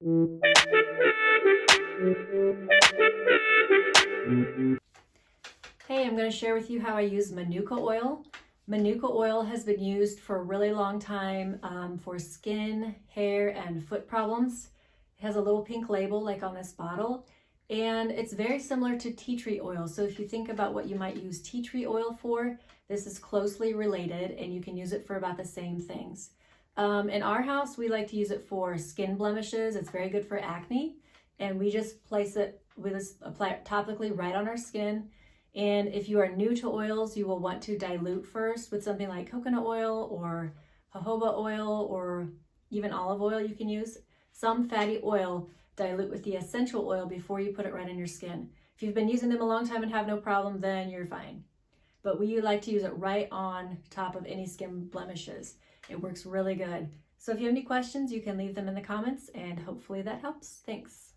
Hey, I'm going to share with you how I use Manuka oil. Manuka oil has been used for a really long time for skin, hair, and foot problems. It has a little pink label like on this bottle, and it's very similar to tea tree oil. So if you think about what you might use tea tree oil for, this is closely related and you can use it for about the same things. In our house, we like to use it for skin blemishes. It's very good for acne, and we just apply it topically right on our skin. And if you are new to oils, you will want to dilute first with something like coconut oil or jojoba oil or even olive oil you can use. Some fatty oil, dilute with the essential oil before you put it right on your skin. If you've been using them a long time and have no problem, then you're fine. But we like to use it right on top of any skin blemishes. It works really good. So if you have any questions, you can leave them in the comments and hopefully that helps. Thanks.